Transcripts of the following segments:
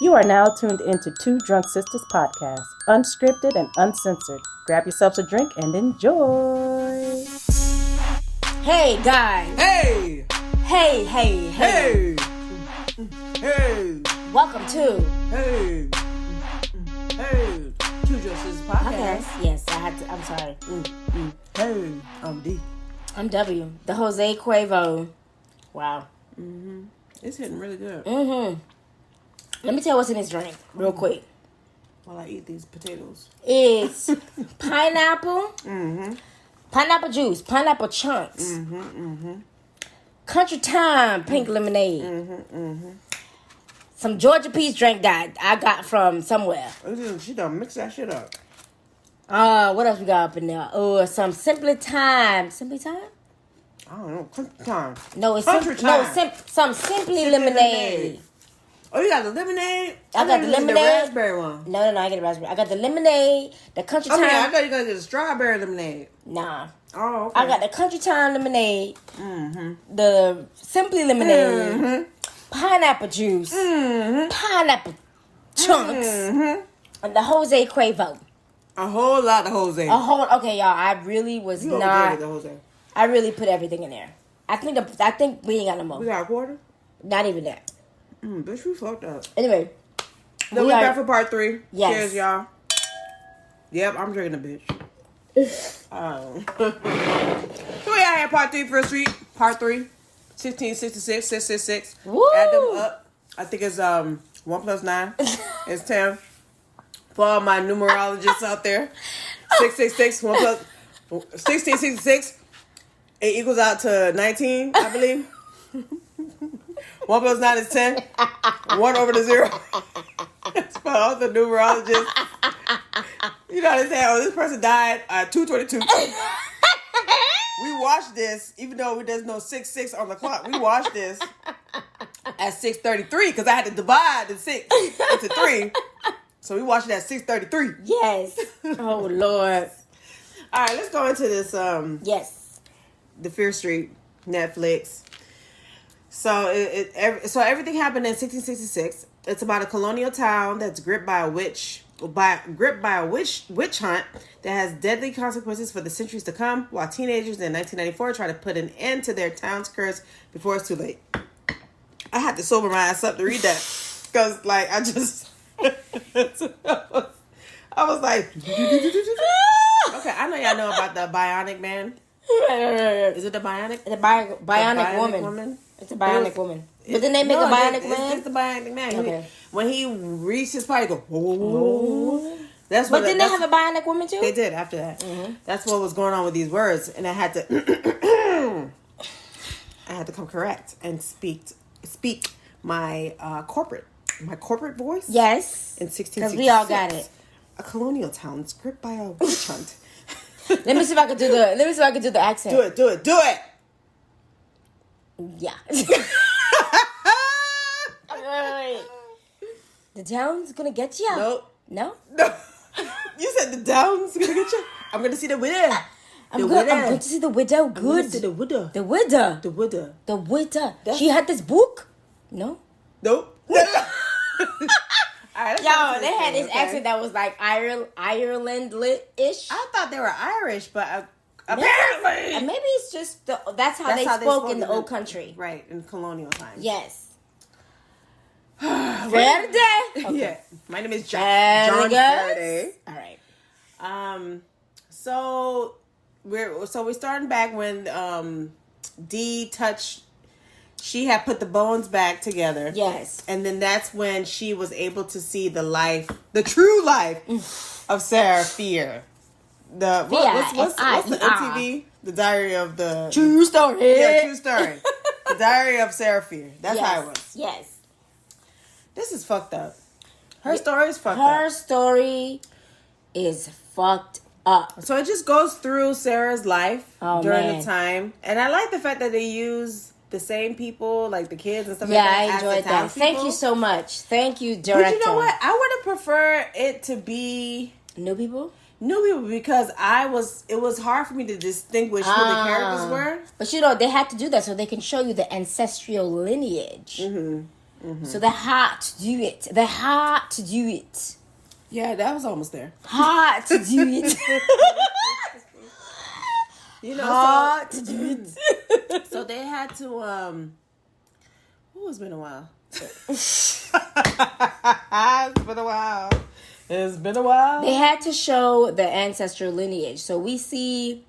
You are now tuned into Two Drunk Sistas podcast, unscripted and uncensored. Grab yourselves a drink and enjoy. Hey guys. Hey. Hey. Hey. Hey. Welcome to Hey. Hey. Two Drunk Sistas podcast. Yes, I had to. I'm sorry. Hey. I'm D. I'm W. The Jose Cuevo. Wow. It's hitting really good. Let me tell you what's in this drink, real quick. While I eat these potatoes. It's pineapple, pineapple juice, pineapple chunks, Country Time pink lemonade, some Georgia peach drink that I got from somewhere. She done mix that shit up. What else we got up in there? Some Simply Time. Simply Time? I don't know. Country Time. No, it's Country Time. some Simply lemonade. Oh, you got the lemonade? I got the lemonade. The raspberry one. No, I get the raspberry. I got the lemonade, the Country Time. I thought you got to get the strawberry lemonade. Nah. Oh, okay. I got the Country Time lemonade, the Simply lemonade, pineapple juice, pineapple chunks, and the Jose Cuevo. A whole lot of Jose. Okay, y'all. I really was You not. okay with the Jose? I really put everything in there. I think we ain't got no more. We got a quarter? Not even that. Bitch, we fucked up. Anyway. Then we back for part 3. Yes. Cheers, y'all. Yep, I'm drinking a bitch. So we out here, part 3, First Street. Part 3. 1666, 666. Woo! Add them up. I think it's 1 plus 9 is 10. For all my numerologists out there. 666, 1 plus 1666. It equals out to 19, I believe. 1 plus 9 is 10. 1 over the 0. That's for all the numerologists. You know what I'm saying? Oh, this person died at 2:22. We watched this, even though there's no 66 on the clock. We watched this at 6:33 because I had to divide the 6 into 3. So we watched it at 6:33. Yes. Oh, Lord. All right, let's go into this. Yes. The Fear Street, Neflix. So everything happened in 1666. It's about a colonial town that's gripped by a witch hunt that has deadly consequences for the centuries to come. While teenagers in 1994 try to put an end to their town's curse before it's too late. I had to sober my ass up to read that because, like, I just I was like, okay, I know y'all know about the Bionic Man. Is it the Bionic? The bionic woman. It's a bionic woman. But then they make a bionic man? It's the Bionic Man. Okay. When he reached his part, he go, oh. That's what. But didn't they have a bionic woman too? They did after that. That's what was going on with these words. And I had to come correct and speak my corporate voice. Yes. In 1666. Because we all got it. A colonial town gripped by a witch hunt. Let me see if I can do the accent. Do it. Yeah. Wait. The town's gonna get you. Nope. No. You said the down's gonna get you. I'm gonna see the widow. I'm going to see the widow. Good. I'm gonna see the widow. The widow. The widow. The widow. She had this book. No. Nope. Right, yo, they had this accent that was like Ireland-ish. I thought they were Irish, but apparently. And maybe it's just that's how they spoke in the old country. Right, in colonial times. Yes. Verde? Okay. Yeah. My name is John Faraday. All right. So we're starting back when Dee touched. She had put the bones back together. Yes. And then that's when she was able to see the true life of Sarah Fear. What's the MTV? The Diary of the... True story. Yeah, true story. The Diary of Sarah Fear. That's how it was. Yes. This is fucked up. Her story is fucked up. Her story is fucked up. So it just goes through Sarah's life during the time. And I like the fact that they use the same people, like the kids and stuff like Yeah, that. I enjoyed that. Thank you so much. Thank you, director. But you know what? I would have preferred it to be new people because it was hard for me to distinguish who the characters were. But they had to do that so they can show you the ancestral lineage. So they had to do it. They had to do it. Yeah, that was almost there. Had to do it. Had to do it. So they had to. It's been a while. It's been a while. They had to show the ancestral lineage. So we see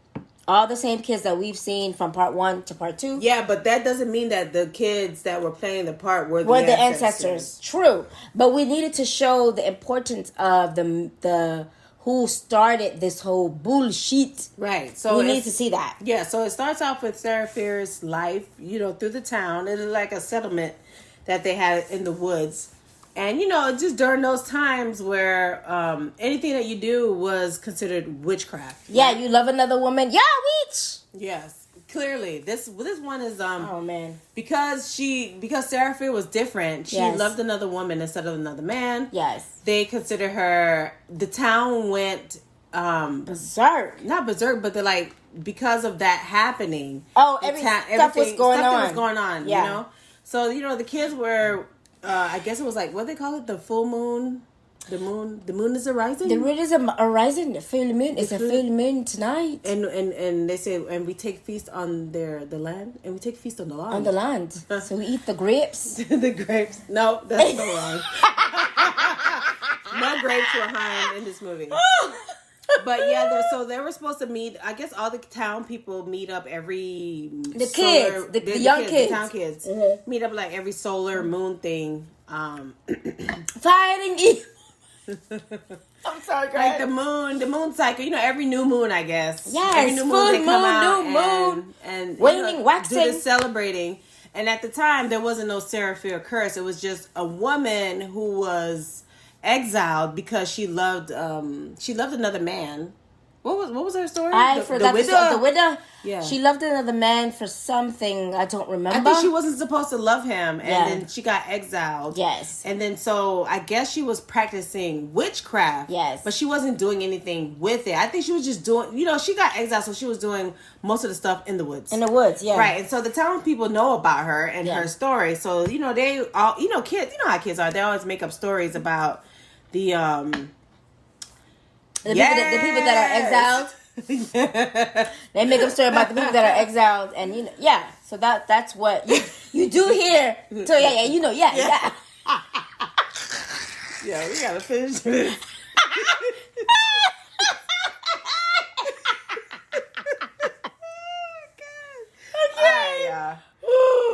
all the same kids that we've seen from part 1 to part 2. Yeah, but that doesn't mean that the kids that were playing the part were the ancestors. True. But we needed to show the importance of the who started this whole bullshit. Right. So we need to see that. Yeah, so it starts off with Sarah Fierce's life, through the town. It is like a settlement that they had in the woods. And, just during those times where anything that you do was considered witchcraft. Yeah, you love another woman. Yeah, witch. Yes, clearly. This one is oh man, because Sarah Fier was different. She loved another woman instead of another man. Yes, they consider her. The town went berserk. Not berserk, but they're like because of that happening. Oh, stuff was going on. Yeah. So the kids were. I guess it was like, what they call it? The full moon? The moon is arising? The moon is arising. The full moon is a full moon tonight. And they say, and we take feast on the land. And we take feast on the land. On the land. So we eat the grapes. The grapes. No, that's so wrong. No grapes were harmed in this movie. But yeah, so they were supposed to meet. I guess all the town people meet up every the young kids, the town kids meet up like every solar moon thing. Fighting evil. I'm sorry, like the moon cycle. Every new moon, I guess. Yes, every new moon they come out new moon, and waning, waxing, do the celebrating. And at the time, there wasn't no Sarah Fier curse. It was just a woman who was exiled because she loved another man. What was her story? I forgot the widow. Yeah, she loved another man for something I don't remember. I think she wasn't supposed to love him, and then she got exiled. Yes, and then so I guess she was practicing witchcraft. Yes, but she wasn't doing anything with it. I think she was just doing. She got exiled, so she was doing most of the stuff in the woods. In the woods, yeah, right. And so the town people know about her and her story. So they all kids. You know how kids are. They always make up stories about the people that are exiled. They make up story about the people that are exiled, and so that's what you do here. So yeah, we gotta finish this.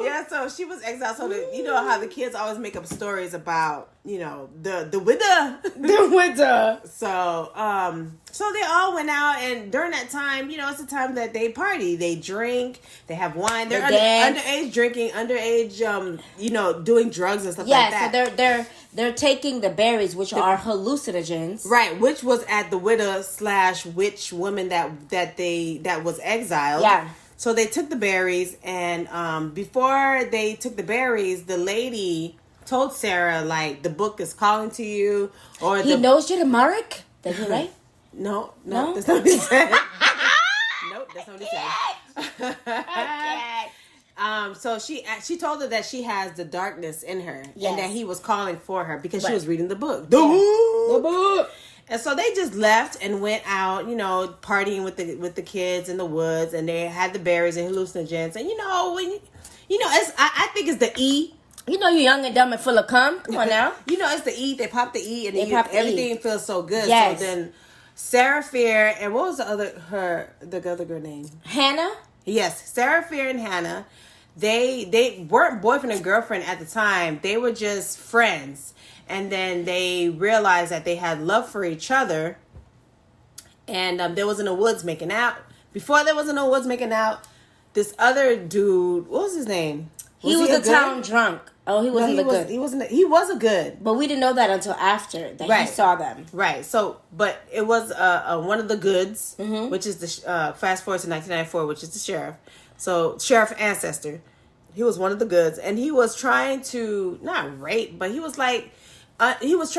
Yeah, so she was exiled. So how the kids always make up stories about the widow, the widow. So they all went out, and during that time, it's the time that they party, they drink, they have wine, they're underage drinking, underage, doing drugs and stuff like that. Yeah, so they're taking the berries, which are hallucinogens, right? Which was at the widow / witch woman that was exiled. Yeah. So they took the berries, and before they took the berries, the lady told Sarah, like, the book is calling to you, or he knows you're the Marek. Did he right? No, that's not what he said. Nope, that's not what he said. So she told her that she has the darkness in her, and that he was calling for her because she was reading the book. The book. And so they just left and went out, partying with the kids in the woods, and they had the berries and hallucinogens. And I think it's the E. You're young and dumb and full of cum. Come on now. It's the E. They pop the E, and everything feels so good. Yes. So then Sarah Fier and what was the other girl name? Hannah. Yes, Sarah Fier and Hannah. They weren't boyfriend and girlfriend at the time. They were just friends. And then they realized that they had love for each other. And there was in the woods making out. Before there was in the woods making out, this other dude, what was his name? He was a town drunk. Oh, he wasn't good. He was a good. But we didn't know that until after that he saw them. Right. So, but it was one of the goods, which is the fast forward to 1994, which is the sheriff. So, sheriff ancestor. He was one of the goods, and he was trying to not rape, but he was like. He was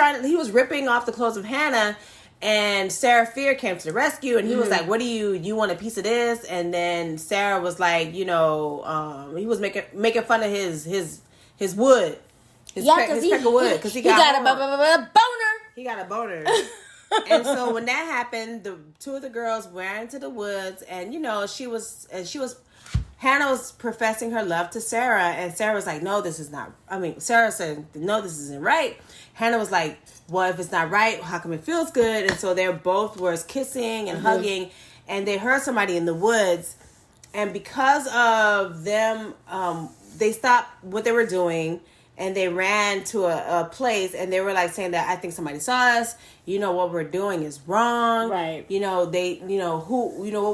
ripping off the clothes of Hannah, and Sarah Fier came to the rescue, and he was like, what do you want a piece of this? And then Sarah was like, he was making fun of his wood. his Yeah, peck because of wood, because he got a boner. He got a boner. And so when that happened, the two of the girls ran into the woods, and Hannah was professing her love to Sarah, and Sarah was like, no, this is not, Sarah said, no, this isn't right. Hannah was like, well, if it's not right, how come it feels good? And so they both were kissing and hugging, and they heard somebody in the woods, and because of them, they stopped what they were doing, and they ran to a place, and they were like saying that, I think somebody saw us. What we're doing is wrong. Right. What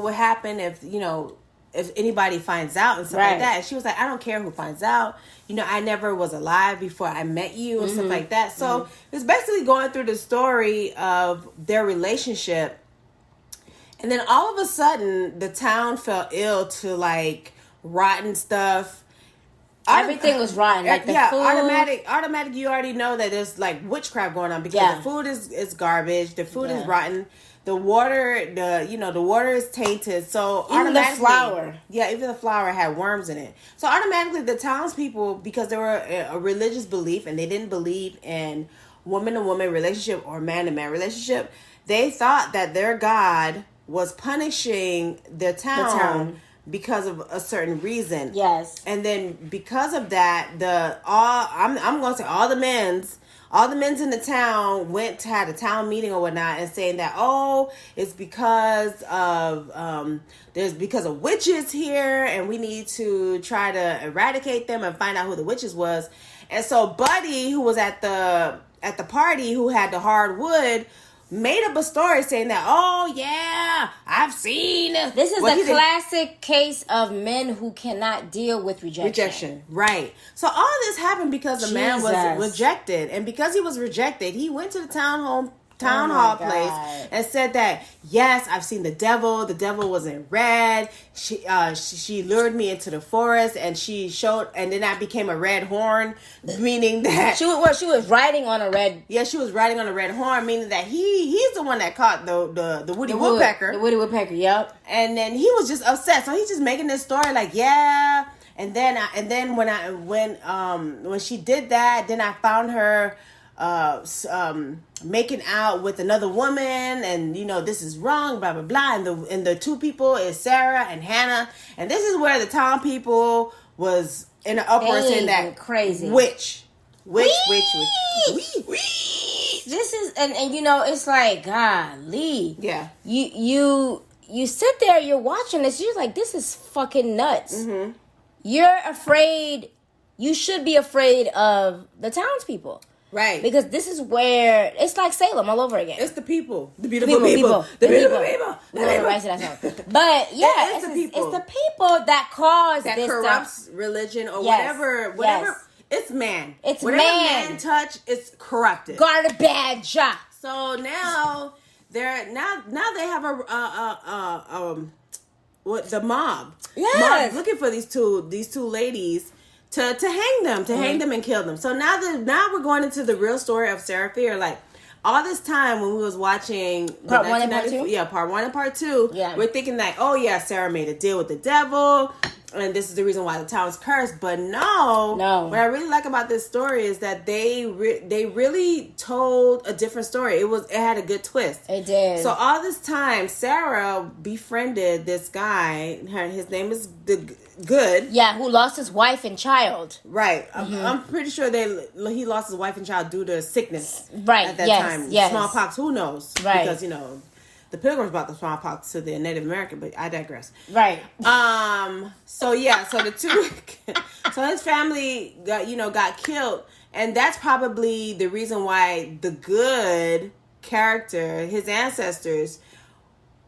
would happen if anybody finds out and stuff like that. And she was like, I don't care who finds out. I never was alive before I met you and stuff like that. So it's basically going through the story of their relationship. And then all of a sudden, the town fell ill to like rotten stuff. Everything was rotten. Like the food. Automatic. You already know that there's like witchcraft going on because the food is garbage. The food is rotten. The water, the water is tainted. So even the flour. Yeah, even the flour had worms in it. So automatically, the townspeople, because they were a religious belief and they didn't believe in woman-to-woman relationship or man-to-man relationship, they thought that their God was punishing the town because of a certain reason. Yes. And then because of that, I'm going to say all the men's in the town had a town meeting or whatnot and saying that, it's because of because of witches here and we need to try to eradicate them and find out who the witches was. And so Buddy, who was at the party, who had the hard wood, made up a story saying that, I've seen. This is a classic case of men who cannot deal with rejection. Right. So all this happened because the man was rejected. And because he was rejected, he went to the town hall place and said that, yes, I've seen the devil. The devil was in red. She lured me into the forest and and then I became a red horn, meaning that she was riding on a red. Yeah, she was riding on a red horn, meaning that he's the one that caught the Woody Woodpecker. The Woody Woodpecker, yep. And then he was just upset. So he's just making this story like, yeah. And then when she did that, then I found her making out with another woman, and this is wrong, blah blah blah, and the two people is Sarah and Hannah, and this is where the town people was in an uproar saying that crazy witch. This is and it's like, golly, yeah, you sit there, you're watching this, you're like, this is fucking nuts. You're afraid. You should be afraid of the townspeople. Right. Because this is where it's like Salem all over again. It's the people. The beautiful people. The beautiful people. But yeah, it's the people that cause that this corrupts stuff. Religion or whatever. Yes. It's man. It's whatever man touch, it's corrupted. Garbage. So now they have the mob. Yes. Mob looking for these two ladies to hang them and kill them. So now we're going into the real story of Sarah Fear. Like all this time when we was watching part 1 and part 2, part 1 and part 2, we're thinking like, Sarah made a deal with the devil, and this is the reason why the town's cursed. But no. What I really like about this story is that they really told a different story. It had a good twist. It did. So all this time, Sarah befriended this guy. His name is Good. Yeah, who lost his wife and child. Right. I'm pretty sure he lost his wife and child due to sickness. Right. At that time. Yes. Smallpox, who knows? Right. Because, the Pilgrims brought the smallpox to the Native American, but I digress. Right. So the two, so his family got killed, and that's probably the reason why the Good character, his ancestors,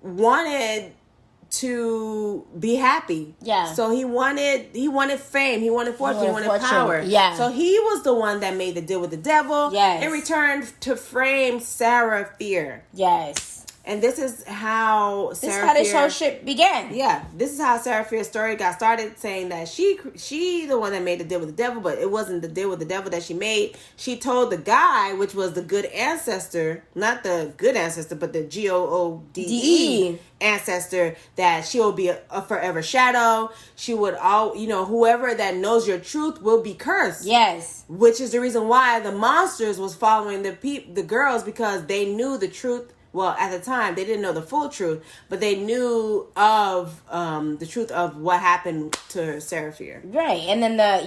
wanted to be happy. Yeah. So he wanted fame, he wanted fortune, he wanted power. Yeah. So he was the one that made the deal with the devil. Yes. In return to frame Sarah Fear. Yes. And this is how This is how this whole shit began. Yeah, this is how Sarah Fear's story got started, saying that she the one that made the deal with the devil, but it wasn't the deal with the devil that she made. She told the guy, which was the good ancestor, not the good ancestor, but the GOODE ancestor, that she will be a forever shadow. She would whoever that knows your truth will be cursed. Yes. Which is the reason why the monsters was following the girls, because they knew the truth. Well, at the time, they didn't know the full truth, but they knew of the truth of what happened to Sarah Fear. Right. And then the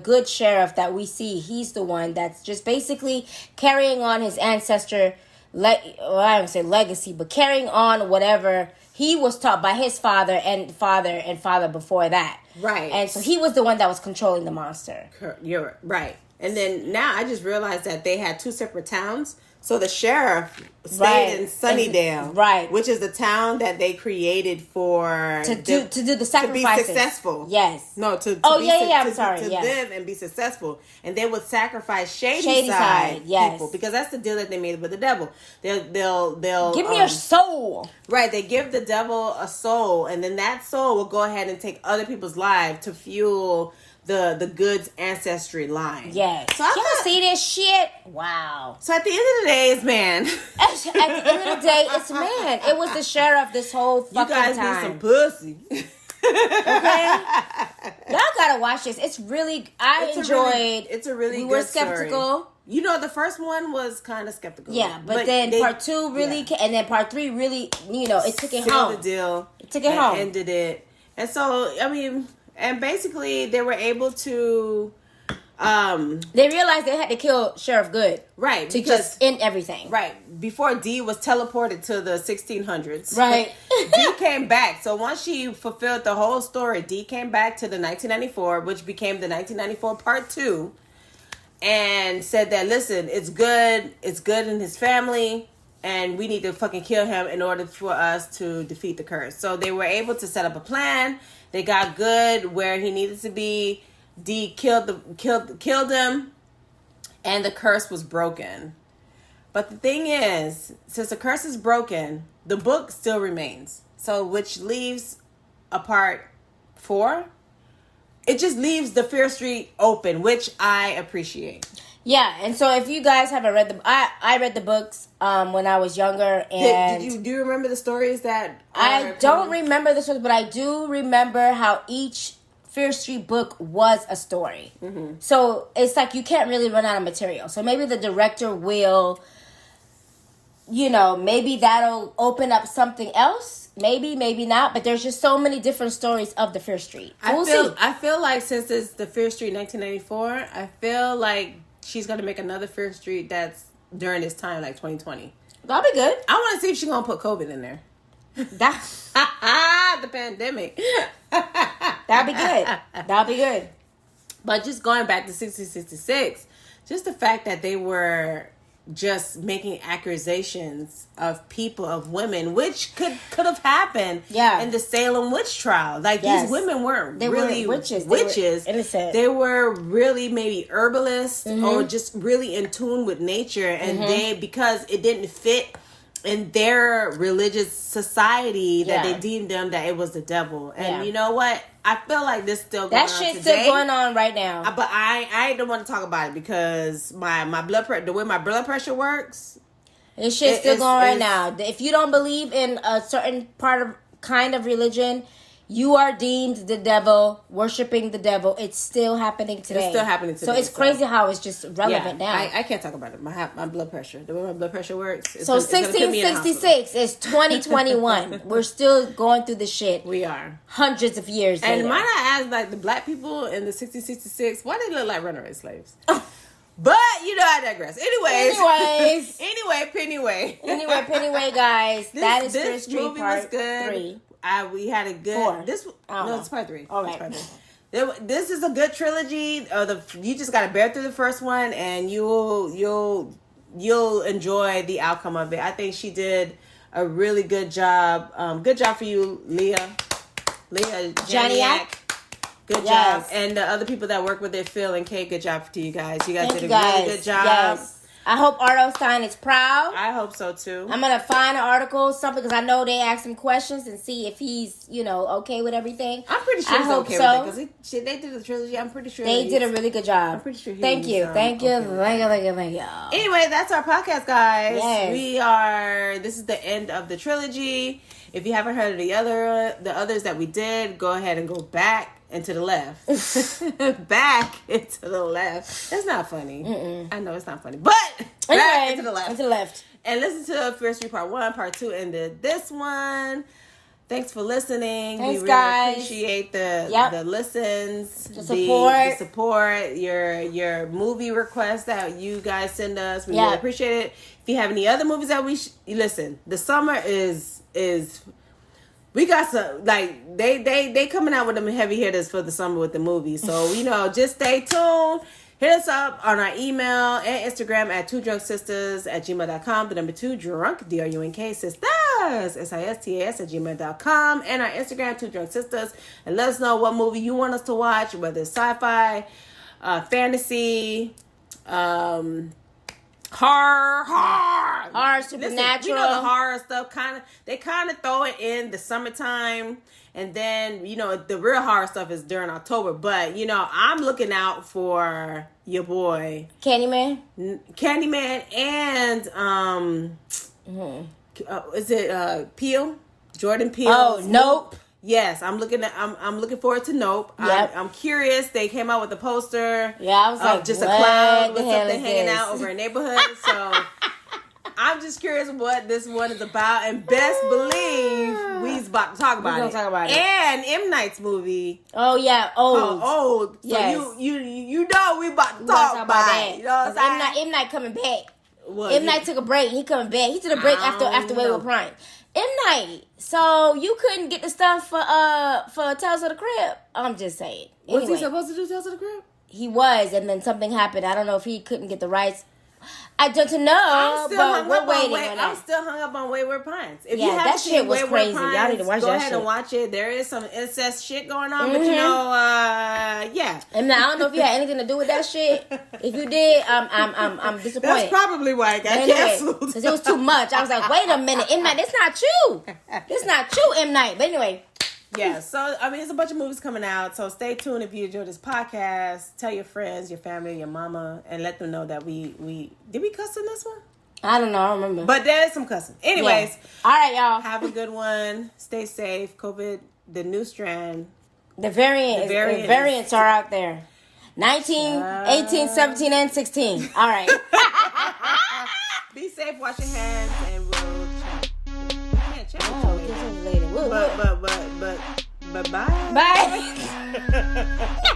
good sheriff that we see, he's the one that's just basically carrying on his ancestor, I don't say legacy, but carrying on whatever he was taught by his father and father before that. Right. And so he was the one that was controlling the monster. You're right. And then now I just realized that they had two separate towns. So the sheriff stayed in Sunnydale, right, which is the town that they created to do the sacrifices, to be successful. Yes, no, to live and be successful, and they would sacrifice shady side people, because that's the deal that they made with the devil. They'll give me your soul. Right, they give the devil a soul, and then that soul will go ahead and take other people's lives to fuel the goods ancestry line. Yes. So y'all see this shit? Wow. So at the end of the day, it's man. At the end of the day, it's man. It was the sheriff this whole fucking time. You guys need some pussy. Okay? Y'all gotta watch this. It's really, I enjoyed. It's a really we good were skeptical. Story. You know, the first one was kind of skeptical. Yeah, but then part 2 really, and then part 3 really, it took it home. The deal. It took it home. Ended it. And so, I mean... And basically, they were able to... they realized they had to kill Sheriff Good. Right. To just end everything. Right. Before Dee was teleported to the 1600s. Right. Dee came back. So once she fulfilled the whole story, Dee came back to the 1994, which became the 1994 Part 2. And said that, listen, it's good in his family. And we need to fucking kill him in order for us to defeat the curse. So they were able to set up a plan. They got Good where he needed to be. Dee killed him, and the curse was broken. But the thing is, since the curse is broken, the book still remains. So, which leaves a part 4. It just leaves the Fear Street open, which I appreciate. Yeah, and so if you guys haven't read I read the books when I was younger, and do you remember the stories that I don't remember the stories, but I do remember how each Fear Street book was a story. Mm-hmm. So it's like you can't really run out of material. So maybe the director will, maybe that'll open up something else. Maybe, maybe not. But there's just so many different stories of the Fear Street. So I feel like since it's the Fear Street 1994, I feel like she's going to make another Fear Street that's during this time, like 2020. That'll be good. I want to see if she's going to put COVID in there. That's the pandemic. That'll be good. That'll be good. But just going back to 1666, just the fact that they were just making accusations of people, of women, which could have happened in the Salem witch trial. Like, these women weren't really witches. They were innocent. They were really maybe herbalists or just really in tune with nature. And because it didn't fit in their religious society, that they deemed them that it was the devil. And you know what? I feel like this still going on today. That shit's still going on right now. But I don't want to talk about it because my blood pressure, the way my blood pressure works, this shit's still going right now. If you don't believe in a certain kind of religion, you are deemed the devil, worshiping the devil. It's still happening today. It's still happening today. So it's crazy how it's just relevant now. I can't talk about it. My blood pressure, the way my blood pressure works. So 1666 is 2021. We're still going through the shit. We are. Hundreds of years later. And might I ask, like, the black people in the 1666, why they look like runaway slaves? But, I digress. Anyways. Anyway, guys. That is Fear Street movie Part was good. 3. We had a good... 4. It's Part 3. All right. This is a good trilogy. You just got to bear through the first one, and you'll enjoy the outcome of it. I think she did a really good job. Good job for you, Leah Janiak. Good job. And the other people that work with it, Phil and Kate, good job to you guys. You guys did a really good job. Yes. I hope Ardo Stein is proud. I hope so too. I'm gonna find an article, something, because I know they asked him questions and see if he's, okay with everything. I'm pretty sure he's okay with it because they did the trilogy. I'm pretty sure they did a really good job. I'm pretty sure. Thank you. Thank you. Anyway, that's our podcast, guys. Yes. This is the end of the trilogy. If you haven't heard of the others that we did, go ahead and go back and to the left. Back and to the left. That's not funny. I know it's not funny, but back and to the left. And to the left. And listen to Fear Street Part 1, Part 2, and this one. Thanks for listening. Thanks, we really guys. appreciate the listens, the support, your movie requests that you guys send us. We really appreciate it. If you have any other movies that listen, the summer is we got some, like, they coming out with them heavy hitters for the summer with the movies. So, just stay tuned. Hit us up on our email and Instagram at 2drunksisters@gmail.com. The number 2 drunk, DRUNK, sistas, SISTAS @gmail.com. And our Instagram, 2drunksisters. And let us know what movie you want us to watch, whether it's sci-fi, fantasy, horror, supernatural. Listen, the horror stuff they kind of throw it in the summertime, and then the real horror stuff is during October. But I'm looking out for your boy Candyman, and is it Peele, Jordan Peele? Oh, Nope. Yes, I'm looking forward to Nope. Yep. I'm curious. They came out with a poster. Yeah, I was like, just a cloud with something hanging out over a neighborhood. So I'm just curious what this one is about, and best believe we's about to talk about it. Talk about it. And M. Night's movie. Oh yeah, Old. Old. So yes. you know we about to talk about that. it. You know what I'm saying? M. Night coming back. What? M. Night took a break. He coming back. He took a break after Way with Prime. M. Night. So you couldn't get the stuff for Tales of the Crib. I'm just saying. Anyway, Was he supposed to do Tales of the Crib? He was, and then something happened. I don't know if he couldn't get the rights. I don't know, but we're waiting on that. I'm still hung up on Wayward Pines. If yeah, you haven't that seen shit was Wayward crazy. Pines, Y'all need to watch go that ahead shit. and watch it. There is some incest shit going on, but yeah. And now, I don't know if you had anything to do with that shit. If you did, I'm disappointed. That's probably why it got canceled. Because it was too much. I was like, wait a minute, M. Night, that's not you. That's not you, M. Night. But anyway. Yeah, so, there's a bunch of movies coming out, so stay tuned if you enjoy this podcast. Tell your friends, your family, your mama, and let them know that we did we cuss in this one? I don't know, I don't remember. But there's some cussing. Anyways. Yeah. All right, y'all. Have a good one. Stay safe. COVID, the new strand. The variants are out there. 19, 18, 17, and 16. All right. Be safe, wash your hands, and we'll chat. We can't chat Later. but bye. Bye.